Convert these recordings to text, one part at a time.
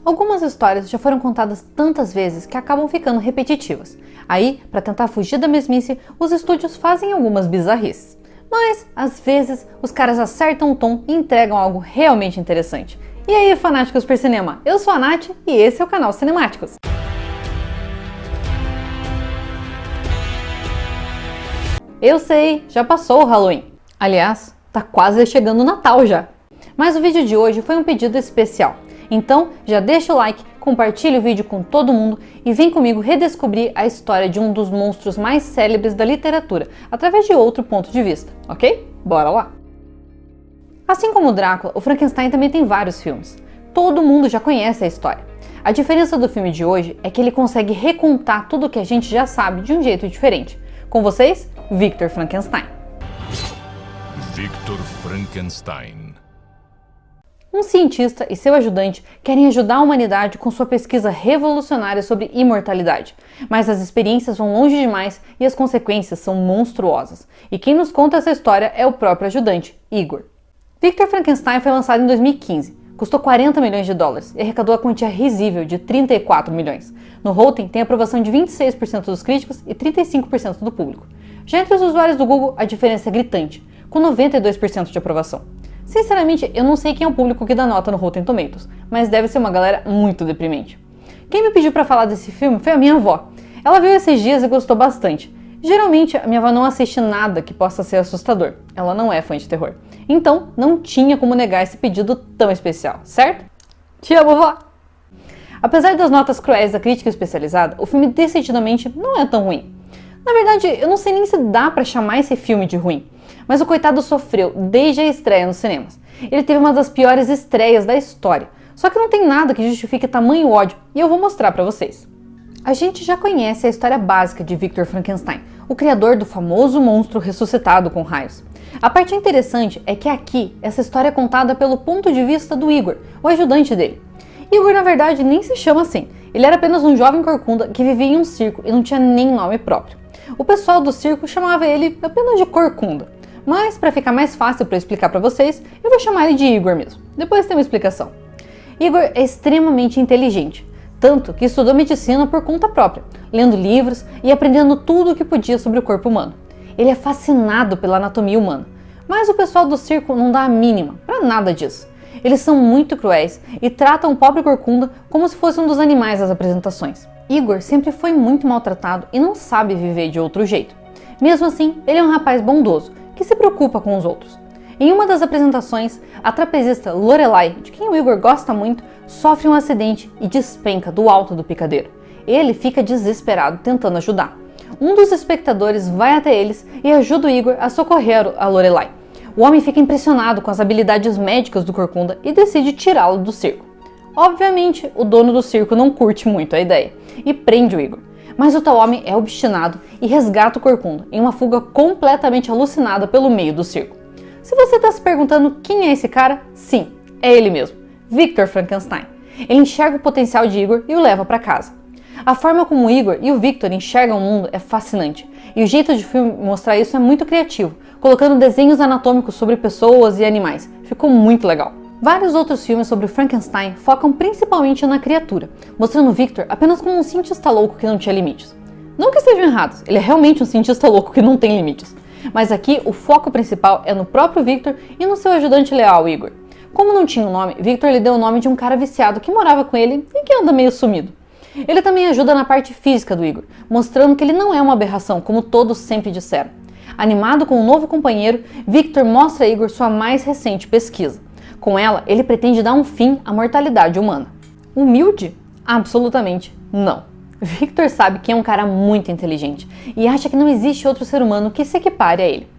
Algumas histórias já foram contadas tantas vezes que acabam ficando repetitivas. Aí, para tentar fugir da mesmice, os estúdios fazem algumas bizarrices. Mas, às vezes, os caras acertam o tom e entregam algo realmente interessante. E aí, fanáticos por cinema? Eu sou a Nath e esse é o canal Cinemáticos. Eu sei, já passou o Halloween. Aliás, tá quase chegando o Natal já. Mas o vídeo de hoje foi um pedido especial. Então, já deixa o like, compartilha o vídeo com todo mundo e vem comigo redescobrir a história de um dos monstros mais célebres da literatura, através de outro ponto de vista, ok? Bora lá! Assim como o Drácula, o Frankenstein também tem vários filmes. Todo mundo já conhece a história. A diferença do filme de hoje é que ele consegue recontar tudo o que a gente já sabe de um jeito diferente. Com vocês, Victor Frankenstein. Victor Frankenstein. Um cientista e seu ajudante querem ajudar a humanidade com sua pesquisa revolucionária sobre imortalidade, mas as experiências vão longe demais e as consequências são monstruosas. E quem nos conta essa história é o próprio ajudante, Igor. Victor Frankenstein foi lançado em 2015, custou 40 milhões de dólares e arrecadou a quantia risível de 34 milhões. No Rotten tem aprovação de 26% dos críticos e 35% do público. Já entre os usuários do Google, a diferença é gritante, com 92% de aprovação. Sinceramente, eu não sei quem é o público que dá nota no Rotten Tomatoes, mas deve ser uma galera muito deprimente. Quem me pediu pra falar desse filme foi a minha avó. Ela viu esses dias e gostou bastante. Geralmente, a minha avó não assiste nada que possa ser assustador. Ela não é fã de terror. Então, não tinha como negar esse pedido tão especial, certo? Te amo, vó! Apesar das notas cruéis da crítica especializada, o filme decididamente não é tão ruim. Na verdade, eu não sei nem se dá pra chamar esse filme de ruim. Mas o coitado sofreu desde a estreia nos cinemas. Ele teve uma das piores estreias da história. Só que não tem nada que justifique tamanho ódio, e eu vou mostrar pra vocês. A gente já conhece a história básica de Victor Frankenstein, o criador do famoso monstro ressuscitado com raios. A parte interessante é que aqui, essa história é contada pelo ponto de vista do Igor, o ajudante dele. Igor, na verdade, nem se chama assim. Ele era apenas um jovem corcunda que vivia em um circo e não tinha nem nome próprio. O pessoal do circo chamava ele apenas de Corcunda. Mas, para ficar mais fácil para explicar para vocês, eu vou chamar ele de Igor mesmo. Depois tem uma explicação. Igor é extremamente inteligente, tanto que estudou medicina por conta própria, lendo livros e aprendendo tudo o que podia sobre o corpo humano. Ele é fascinado pela anatomia humana, mas o pessoal do circo não dá a mínima para nada disso. Eles são muito cruéis e tratam o pobre Corcunda como se fosse um dos animais das apresentações. Igor sempre foi muito maltratado e não sabe viver de outro jeito. Mesmo assim, ele é um rapaz bondoso, que se preocupa com os outros. Em uma das apresentações, a trapezista Lorelai, de quem o Igor gosta muito, sofre um acidente e despenca do alto do picadeiro. Ele fica desesperado tentando ajudar. Um dos espectadores vai até eles e ajuda o Igor a socorrer a Lorelai. O homem fica impressionado com as habilidades médicas do Corcunda e decide tirá-lo do circo. Obviamente, o dono do circo não curte muito a ideia e prende o Igor. Mas o tal homem é obstinado e resgata o Corcunda em uma fuga completamente alucinada pelo meio do circo. Se você está se perguntando quem é esse cara, sim, é ele mesmo, Victor Frankenstein. Ele enxerga o potencial de Igor e o leva para casa. A forma como o Igor e o Victor enxergam o mundo é fascinante, e o jeito de filme mostrar isso é muito criativo, colocando desenhos anatômicos sobre pessoas e animais. Ficou muito legal. Vários outros filmes sobre Frankenstein focam principalmente na criatura, mostrando Victor apenas como um cientista louco que não tinha limites. Não que estejam errados, ele é realmente um cientista louco que não tem limites. Mas aqui o foco principal é no próprio Victor e no seu ajudante leal, Igor. Como não tinha um nome, Victor lhe deu o nome de um cara viciado que morava com ele e que anda meio sumido. Ele também ajuda na parte física do Igor, mostrando que ele não é uma aberração, como todos sempre disseram. Animado com um novo companheiro, Victor mostra a Igor sua mais recente pesquisa. Com ela, ele pretende dar um fim à mortalidade humana. Humilde? Absolutamente não. Victor sabe que é um cara muito inteligente e acha que não existe outro ser humano que se equipare a ele.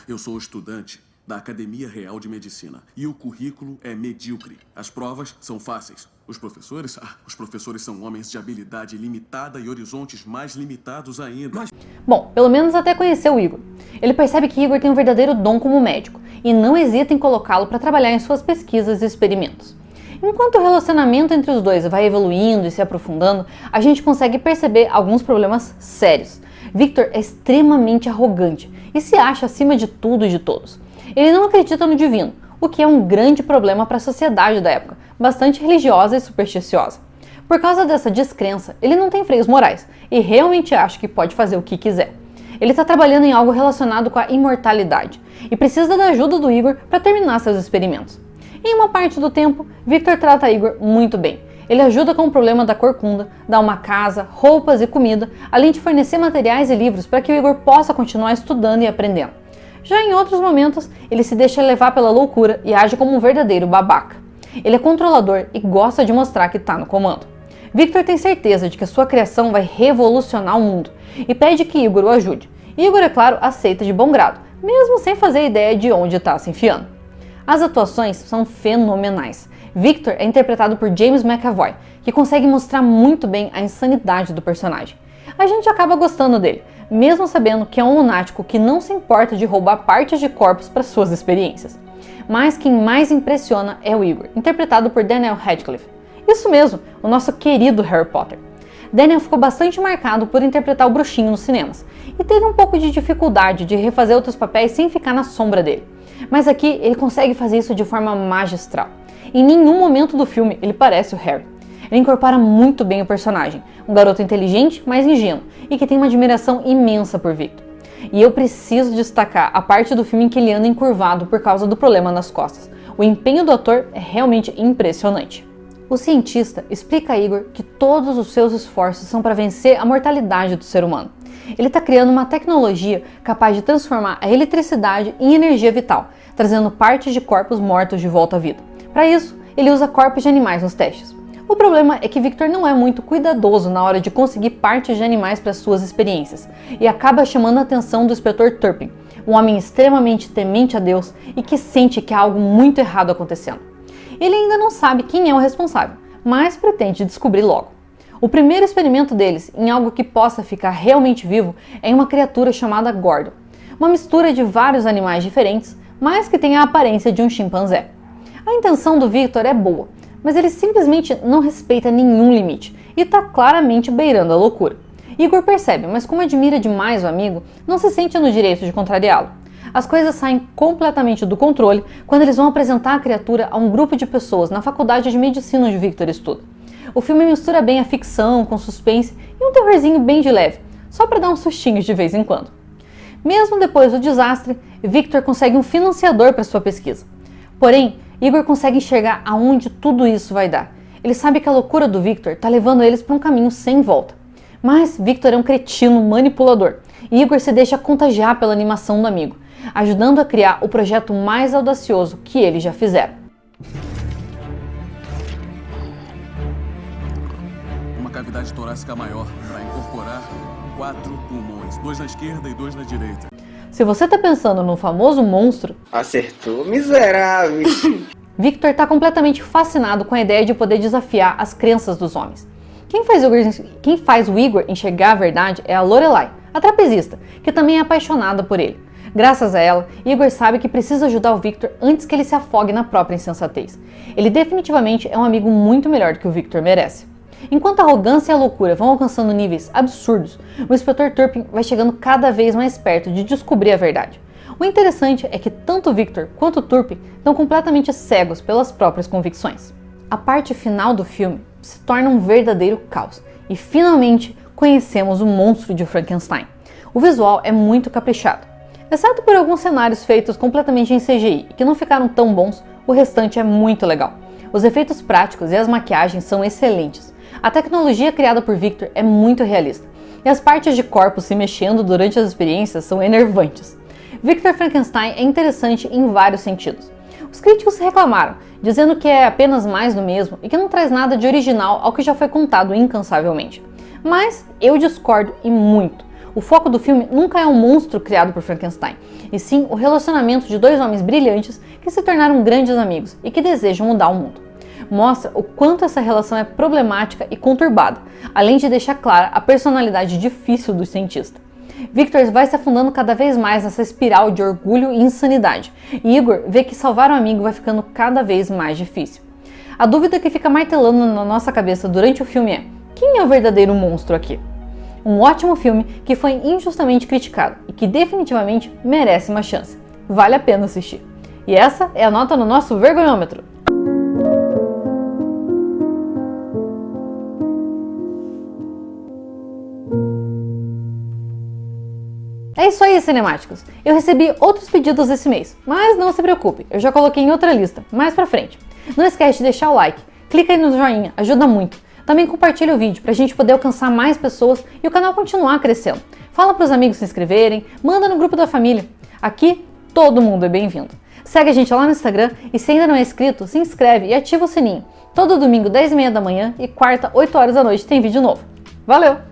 Eu sou estudante da Academia Real de Medicina e o currículo é medíocre. As provas são fáceis. Os professores são homens de habilidade limitada e horizontes mais limitados ainda. Bom, pelo menos até conhecer o Igor. Ele percebe que Igor tem um verdadeiro dom como médico e não hesita em colocá-lo para trabalhar em suas pesquisas e experimentos. Enquanto o relacionamento entre os dois vai evoluindo e se aprofundando, a gente consegue perceber alguns problemas sérios. Victor é extremamente arrogante e se acha acima de tudo e de todos. Ele não acredita no divino, o que é um grande problema para a sociedade da época, bastante religiosa e supersticiosa. Por causa dessa descrença, ele não tem freios morais e realmente acha que pode fazer o que quiser. Ele está trabalhando em algo relacionado com a imortalidade e precisa da ajuda do Igor para terminar seus experimentos. Em uma parte do tempo, Victor trata Igor muito bem. Ele ajuda com o problema da corcunda, dá uma casa, roupas e comida, além de fornecer materiais e livros para que o Igor possa continuar estudando e aprendendo. Já em outros momentos, ele se deixa levar pela loucura e age como um verdadeiro babaca. Ele é controlador e gosta de mostrar que está no comando. Victor tem certeza de que a sua criação vai revolucionar o mundo e pede que Igor o ajude. Igor, é claro, aceita de bom grado, mesmo sem fazer ideia de onde está se enfiando. As atuações são fenomenais. Victor é interpretado por James McAvoy, que consegue mostrar muito bem a insanidade do personagem. A gente acaba gostando dele, mesmo sabendo que é um lunático que não se importa de roubar partes de corpos para suas experiências. Mas quem mais impressiona é o Igor, interpretado por Daniel Radcliffe. Isso mesmo, o nosso querido Harry Potter. Daniel ficou bastante marcado por interpretar o bruxinho nos cinemas, e teve um pouco de dificuldade de refazer outros papéis sem ficar na sombra dele. Mas aqui ele consegue fazer isso de forma magistral. Em nenhum momento do filme ele parece o Harry. Ele incorpora muito bem o personagem, um garoto inteligente, mas ingênuo, e que tem uma admiração imensa por Victor. E eu preciso destacar a parte do filme em que ele anda encurvado por causa do problema nas costas. O empenho do ator é realmente impressionante. O cientista explica a Igor que todos os seus esforços são para vencer a mortalidade do ser humano. Ele está criando uma tecnologia capaz de transformar a eletricidade em energia vital, trazendo partes de corpos mortos de volta à vida. Para isso, ele usa corpos de animais nos testes. O problema é que Victor não é muito cuidadoso na hora de conseguir partes de animais para suas experiências, e acaba chamando a atenção do inspetor Turpin, um homem extremamente temente a Deus e que sente que há algo muito errado acontecendo. Ele ainda não sabe quem é o responsável, mas pretende descobrir logo. O primeiro experimento deles em algo que possa ficar realmente vivo é em uma criatura chamada Gordon, uma mistura de vários animais diferentes, mas que tem a aparência de um chimpanzé. A intenção do Victor é boa, mas ele simplesmente não respeita nenhum limite e está claramente beirando a loucura. Igor percebe, mas como admira demais o amigo, não se sente no direito de contrariá-lo. As coisas saem completamente do controle quando eles vão apresentar a criatura a um grupo de pessoas na faculdade de medicina onde Victor estuda. O filme mistura bem a ficção com suspense e um terrorzinho bem de leve, só para dar uns sustinhos de vez em quando. Mesmo depois do desastre, Victor consegue um financiador para sua pesquisa. Porém, Igor consegue enxergar aonde tudo isso vai dar. Ele sabe que a loucura do Victor está levando eles para um caminho sem volta. Mas Victor é um cretino manipulador e Igor se deixa contagiar pela animação do amigo, ajudando a criar o projeto mais audacioso que eles já fizeram. Uma cavidade torácica maior para incorporar 4 pulmões, 2 na esquerda e 2 na direita. Se você está pensando no famoso monstro... Acertou, miserável! Victor está completamente fascinado com a ideia de poder desafiar as crenças dos homens. Quem faz o Igor enxergar a verdade é a Lorelai, a trapezista, que também é apaixonada por ele. Graças a ela, Igor sabe que precisa ajudar o Victor antes que ele se afogue na própria insensatez. Ele definitivamente é um amigo muito melhor do que o Victor merece. Enquanto a arrogância e a loucura vão alcançando níveis absurdos, o inspetor Turpin vai chegando cada vez mais perto de descobrir a verdade. O interessante é que tanto Victor quanto Turpin estão completamente cegos pelas próprias convicções. A parte final do filme se torna um verdadeiro caos e finalmente conhecemos o monstro de Frankenstein. O visual é muito caprichado. Exceto por alguns cenários feitos completamente em CGI e que não ficaram tão bons, o restante é muito legal. Os efeitos práticos e as maquiagens são excelentes. A tecnologia criada por Victor é muito realista, e as partes de corpos se mexendo durante as experiências são enervantes. Victor Frankenstein é interessante em vários sentidos. Os críticos reclamaram, dizendo que é apenas mais do mesmo e que não traz nada de original ao que já foi contado incansavelmente. Mas eu discordo e muito. O foco do filme nunca é um monstro criado por Frankenstein, e sim o relacionamento de dois homens brilhantes que se tornaram grandes amigos e que desejam mudar o mundo. Mostra o quanto essa relação é problemática e conturbada, além de deixar clara a personalidade difícil do cientista. Victor vai se afundando cada vez mais nessa espiral de orgulho e insanidade, e Igor vê que salvar o amigo vai ficando cada vez mais difícil. A dúvida que fica martelando na nossa cabeça durante o filme é: quem é o verdadeiro monstro aqui? Um ótimo filme que foi injustamente criticado e que definitivamente merece uma chance. Vale a pena assistir. E essa é a nota no nosso vergonhômetro. É isso aí, cinemáticos! Eu recebi outros pedidos esse mês, mas não se preocupe, eu já coloquei em outra lista, mais pra frente. Não esquece de deixar o like, clica aí no joinha, ajuda muito. Também compartilha o vídeo pra gente poder alcançar mais pessoas e o canal continuar crescendo. Fala pros amigos se inscreverem, manda no grupo da família. Aqui, todo mundo é bem-vindo. Segue a gente lá no Instagram e se ainda não é inscrito, se inscreve e ativa o sininho. Todo domingo, 10h30 da manhã e quarta, 8 horas da noite tem vídeo novo. Valeu!